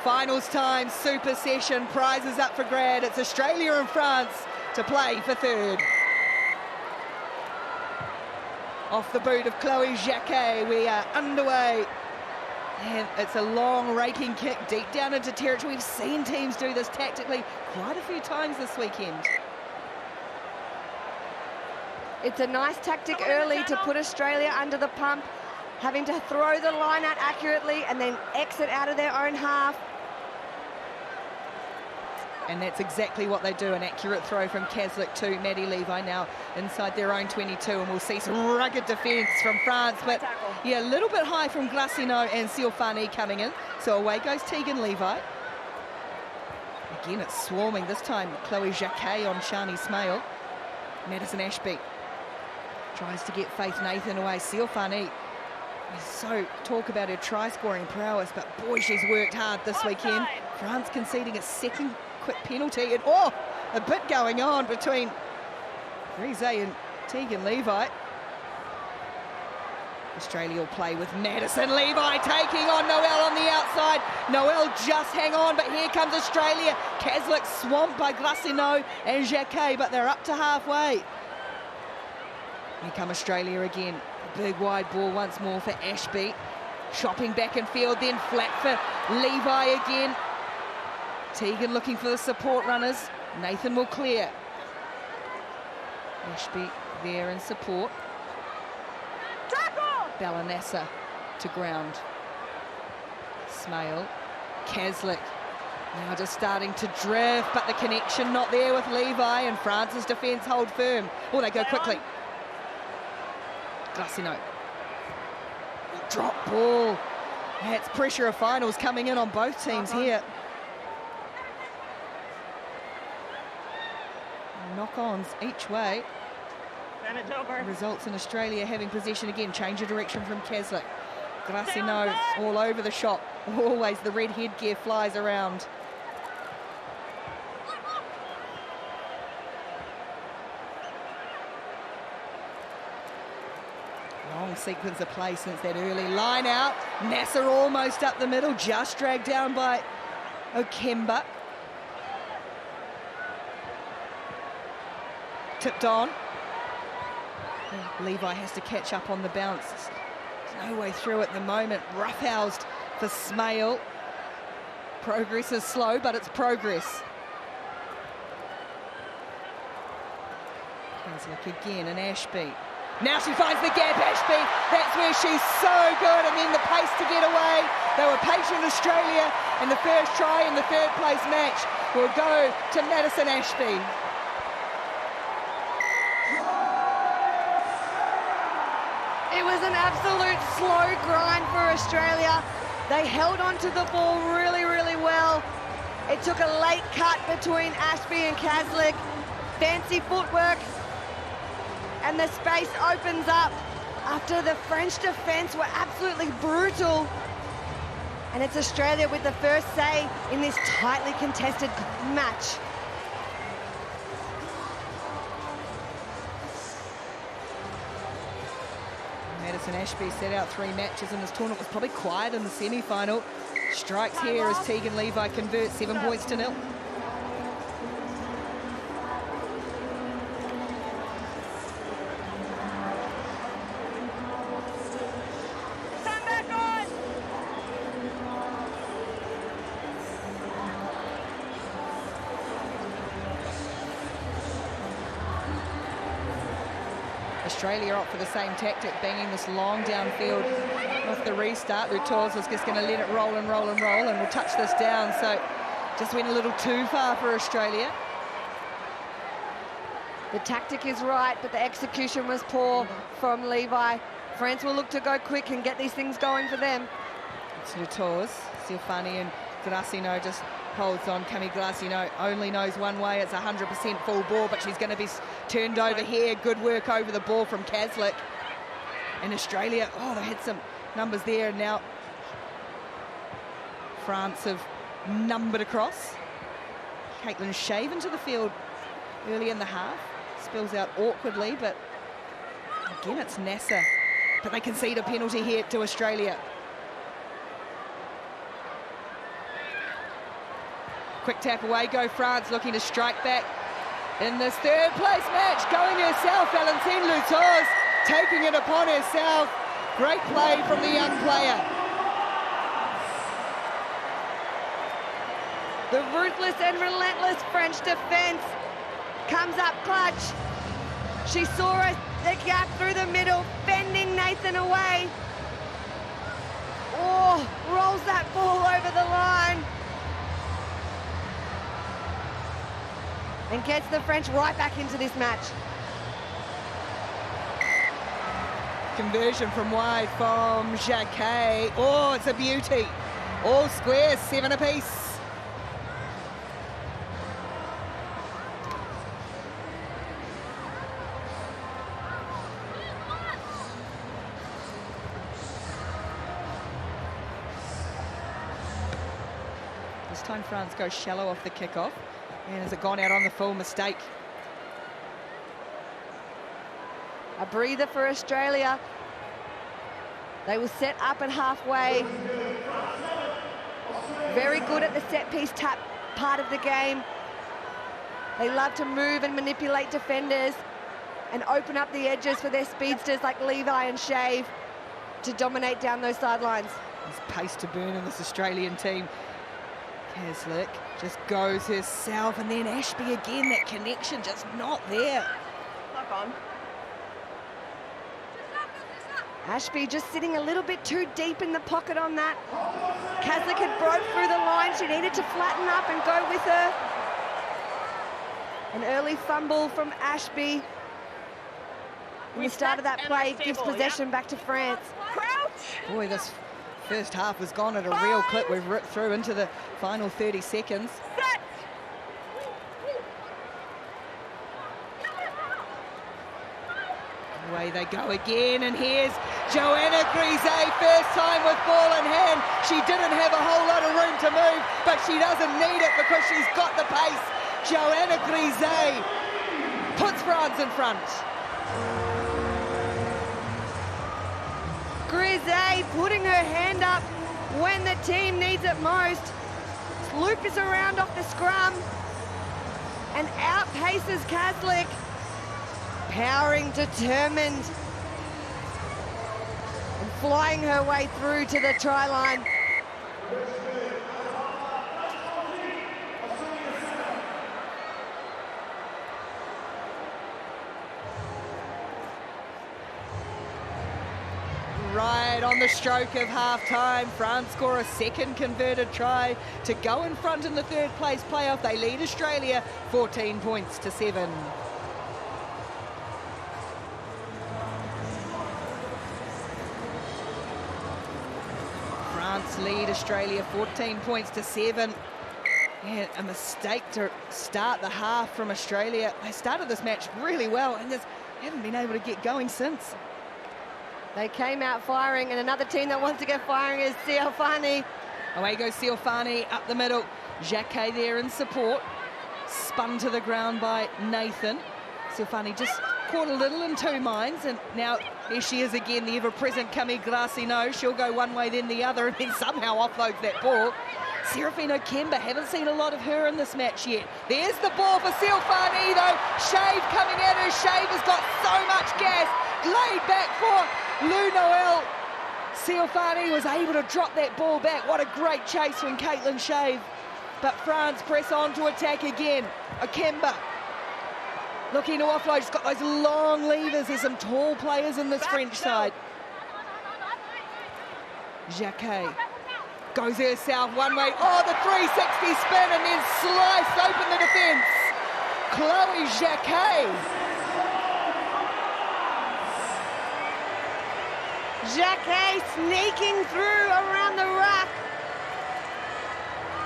Finals time, super session, prizes up for grab. It's Australia and France to play for third. Off the boot of Chloe Jacquet, we are underway. And it's a long raking kick deep down into territory. We've seen teams do this tactically quite a few times this weekend. It's a nice tactic early to put Australia under the pump, having to throw the line out accurately and then exit out of their own half. And that's exactly what they do, an accurate throw from Caslick to Maddie Levi now inside their own 22, and we'll see some rugged defence from France, but yeah, a little bit high from Glassino and Siofani coming in. So away goes Tegan Levi. Again, it's swarming, this time Chloe Jacquet on Shani Smale. Madison Ashby tries to get Faith Nathan away. Siofani, so talk about her try-scoring prowess, but boy, she's worked hard this weekend. France conceding its second quick penalty, and a bit going on between Rize and Tegan Levi. Australia will play with Madison Levi taking on Noelle on the outside. Noelle just hang on, but here comes Australia. Caslick swamped by Glassino and Jacquet, but they're up to halfway. Here come Australia again. A big wide ball once more for Ashby. Chopping back in field, then flat for Levi again. Tegan looking for the support runners. Nathan will clear. Ashby there in support. Balanassa to ground. Smale. Caslick now just starting to drift, but the connection not there with Levi, and France's defence hold firm. Oh, they go quickly. Glassino. Drop ball. That's pressure of finals coming in on both teams here. Knock-ons each way. Results in Australia having possession again. Change of direction from Caslick. Glassino all over the shop. Always the red headgear flies around. Long sequence of play since that early line out. Nasser almost up the middle, just dragged down by Okemba. Tipped on. Levi has to catch up on the bounce. There's no way through at the moment. Roughhoused for Smale. Progress is slow, but it's progress. Caslick again, and Ashby. Now she finds the gap, Ashby. That's where she's so good, and then the pace to get away. They were patient, Australia, and the first try in the third place match will go to Madison Ashby. It was an absolute slow grind for Australia. They held onto the ball really, really well. It took a late cut between Ashby and Caslick. Fancy footwork. And the space opens up after the French defence were absolutely brutal. And it's Australia with the first say in this tightly contested match. Madison Ashby set out 3 matches in this tournament, was probably quiet in the semi-final. Strikes here as Tegan Levi converts 7 points to 0. Australia opt for the same tactic, banging this long downfield off the restart. Rutor's was just going to let it roll and roll and roll, and will touch this down. So just went a little too far for Australia. The tactic is right, but the execution was poor from Levi. France will look to go quick and get these things going for them. It's Rutor's. Siofani and Glassino just holds on. Camille Glassino only knows one way. It's 100% full ball, but she's going to be turned over here. Good work over the ball from Caslick. And Australia, they had some numbers there, and now France have numbered across. Caitlin Shave into the field early in the half. Spills out awkwardly, but again, it's Nasser. But they concede a penalty here to Australia. Quick tap away, go France, looking to strike back in this third place match. Going herself, Valentine Lutos, taking it upon herself. Great play from the young player. The ruthless and relentless French defence comes up clutch. She saw the gap through the middle, fending Nathan away. Oh, rolls that ball over the line. And gets the French right back into this match. Conversion from wide from Cathay. Oh, it's a beauty. All squares, 7 apiece. This time France goes shallow off the kickoff. And has it gone out on the full mistake? A breather for Australia. They will set up at halfway. Very good at the set piece tap part of the game. They love to move and manipulate defenders and open up the edges for their speedsters like Levi and Shave to dominate down those sidelines. There's pace to burn in this Australian team. Caslick just goes herself, and then Ashby again, that connection just not there. Lock on. Ashby just sitting a little bit too deep in the pocket on that. Caslick had broke through the line. She needed to flatten up and go with her. An early fumble from Ashby. And the start of that play gives possession back to France. Boy, this first half has gone at a real clip. We've ripped through into the final 30 seconds. Away they go again, and here's Joanna Grise, first time with ball in hand. She didn't have a whole lot of room to move, but she doesn't need it because she's got the pace. Joanna Grise puts France in front. Grise putting her hand up when the team needs it most. Loops around off the scrum and outpaces Caslick. Powering, determined, and flying her way through to the try line. Right on the stroke of half-time, France score a second converted try to go in front in the third place playoff. They lead Australia 14 points to 7. France lead Australia 14 points to 7. Yeah, a mistake to start the half from Australia. They started this match really well and just haven't been able to get going since. They came out firing, and another team that wants to get firing is Siofani. Away goes Siofani up the middle. Cathay there in support. Spun to the ground by Nathan. Siofani just caught a little in two minds, and now here she is again, the ever-present Camille Grassino. She'll go one way, then the other, and then somehow offloads that ball. Serafino Kemba, haven't seen a lot of her in this match yet. There's the ball for Siofani, though. Shave coming at her. Shave has got so much gas. Laid back for Lou Noel. Siofani was able to drop that ball back. What a great chase from Caitlin Shave. But France press on to attack again. Kemba looking to offload. She's got those long levers. There's some tall players in this French side. Cathay goes herself one way. Oh, the 360 spin, and then sliced open the defence. Chloe Cathay. Cathay sneaking through around the ruck.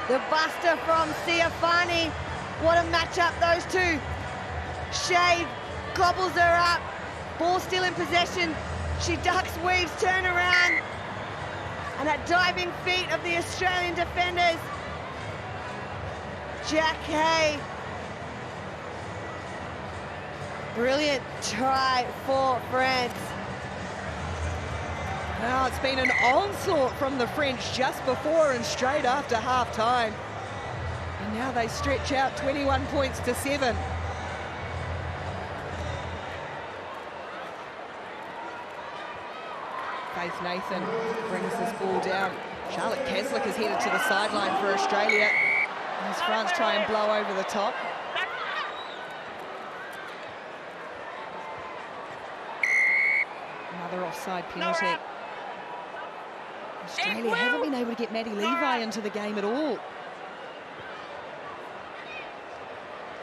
The buster from Siofani. What a matchup, those two. Shave gobbles her up. Ball still in possession. She ducks, weaves, turn around. And at diving feet of the Australian defenders. Cathay. Brilliant try for France. Now it's been an onslaught from the French just before and straight after half-time. And now they stretch out 21 points to 7. Faith Nathan brings this ball down. Charlotte Caslick is headed to the sideline for Australia as France try and blow over the top. Another offside penalty. Australia haven't been able to get Maddie Levi into the game at all.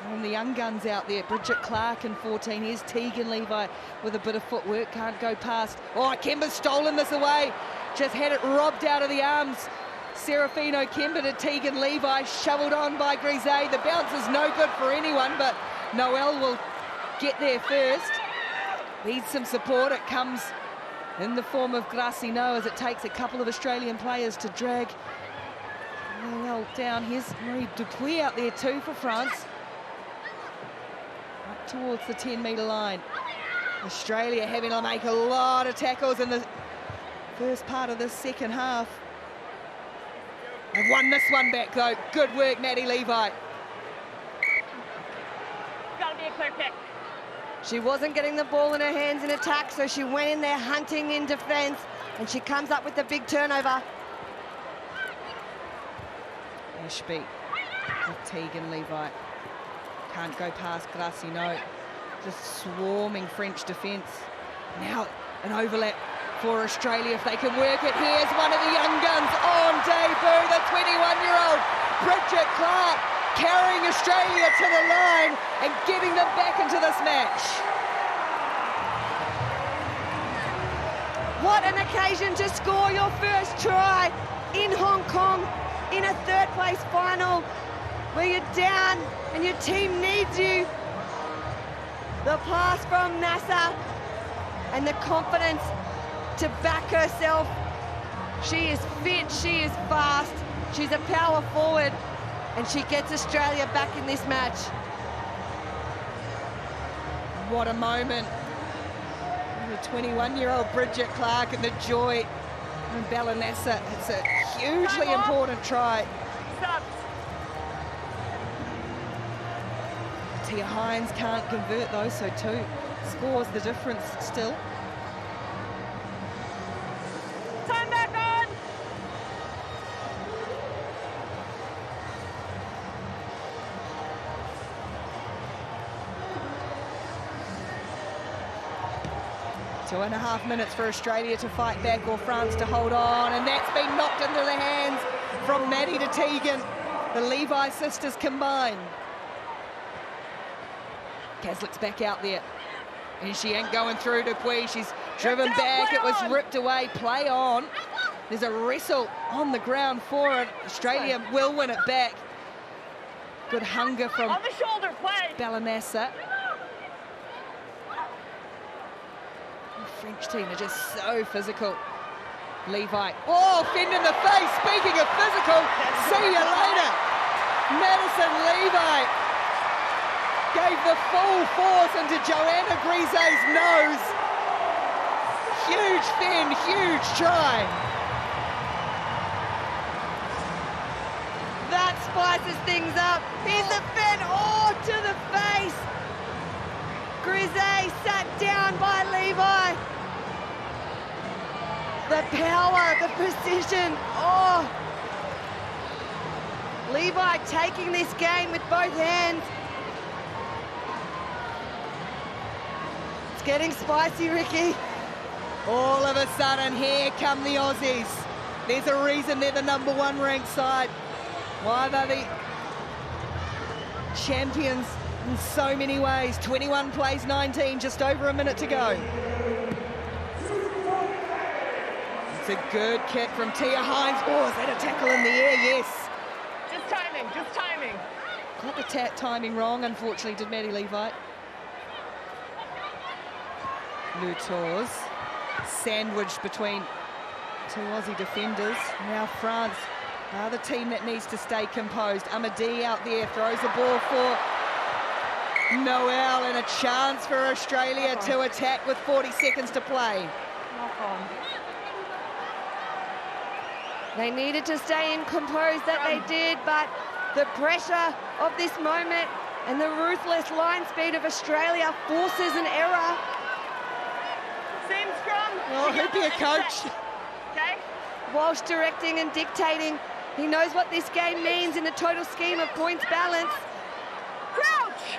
And the young guns out there, Bridget Clark in 14. Here's Tegan Levi with a bit of footwork, can't go past. Oh, Kemba's stolen this away. Just had it robbed out of the arms. Serafino Kemba to Tegan Levi, shoveled on by Grisey. The bounce is no good for anyone, but Noel will get there first. Needs some support. It comes in the form of Gracino as it takes a couple of Australian players to drag Noel down. Here's Marie Dupuis out there too for France. Up towards the 10-metre line. Australia having to make a lot of tackles in the first part of the second half. They've won this one back though. Good work, Maddie Levi. Gotta be a clear kick. She wasn't getting the ball in her hands in attack, so she went in there hunting in defence, and she comes up with the big turnover. Ashby with Tegan Levi. Can't go past Gracino. Just swarming French defence. Now an overlap for Australia if they can work it. Here's one of the young guns on debut, the 21-year-old Bridget Clark, carrying Australia to the line and getting them back into this match. What an occasion to score your first try in Hong Kong in a third-place final where you're down and your team needs you. The pass from Nasser and the confidence to back herself. She is fit, she is fast, she's a power forward, and she gets Australia back in this match. What a moment. The 21-year-old Bridget Clark and the joy and Balanessa. It's a hugely important try. Tia Hines can't convert though, so 2 scores the difference still. Time back on. Two and a half minutes for Australia to fight back or France to hold on, and that's been knocked into the hands from Maddie to Tegan. The Levi sisters combine. Caslick's back out there, and she ain't going through Dupuis. She's driven back. It was ripped away. Play on. There's a wrestle on the ground for it. Australia will win it back. Good hunger from On the shoulder, play. Balanessa. The French team are just so physical. Levi. Oh, fend in the face. Speaking of physical, see you later. Madison Levi gave the full force into Joanna Grisey's nose. Huge fend, huge try. That spices things up. Here's the fend, oh, to the face. Grisey sat down by Levi. The power, the precision, oh. Levi taking this game with both hands. It's getting spicy, Ricky. All of a sudden, here come the Aussies. There's a reason they're the #1 ranked side. Why they're the champions in so many ways. 21 plays 19, just over a minute to go. It's a good kick from Tia Hines. Oh, is that a tackle in the air? Yes. Just timing, just timing. Got the timing wrong, unfortunately, did Maddie Levi. Lutours sandwiched between 2 Aussie defenders. Now France are the team that needs to stay composed. Amadi out there throws the ball for Noel, and a chance for Australia to attack with 40 seconds to play. They needed to stay in composed, that they did, but The pressure of this moment and the ruthless line speed of Australia forces an error. Same scrum. Oh, he'd be a coach. Okay. Walsh directing and dictating. He knows what this game means in the total scheme of points balance. Crouch.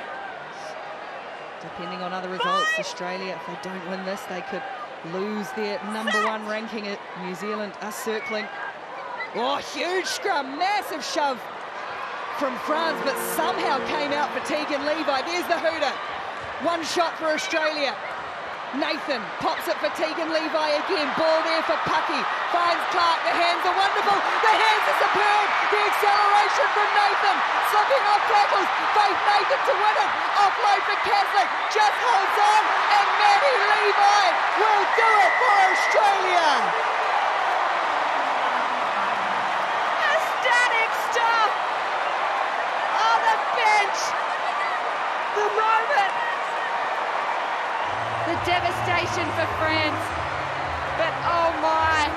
Depending on other results, Australia, if they don't win this, they could lose their #1 ranking. At New Zealand are circling. Oh, huge scrum, massive shove from France, but somehow came out for Tegan Levi. There's the hooter. One shot for Australia. Nathan pops it for Tegan Levi again. Ball there for Pucky. Finds Clark. The hands are wonderful. The hands are superb. The acceleration from Nathan. Slipping off tackles. Faith Nathan to win it. Offload for Caslick. Just holds on. And Maddie Levi will do it for Australia. Ecstatic stuff. Oh, the bench. The moment. The devastation for France, but oh my,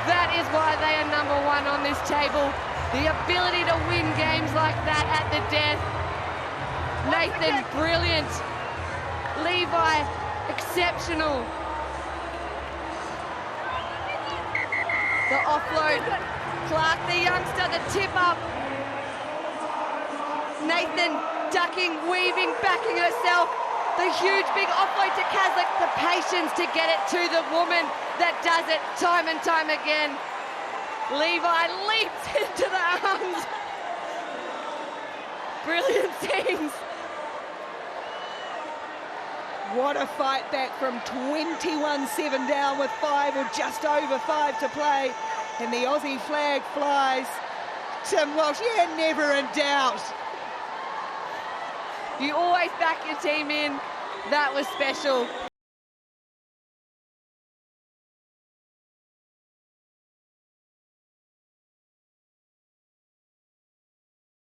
that is why they are #1 on this table. The ability to win games like that at the death. Nathan, brilliant. Levi, exceptional. The offload, Clark, the youngster, the tip up. Nathan ducking, weaving, backing herself. The huge big offload to Caslick, the patience to get it to the woman that does it time and time again. Levi leaps into the arms. Brilliant things. What a fight back from 21-7 down with 5 or just over 5 to play. And the Aussie flag flies. Tim Walsh, yeah, never in doubt. You always back your team in. That was special.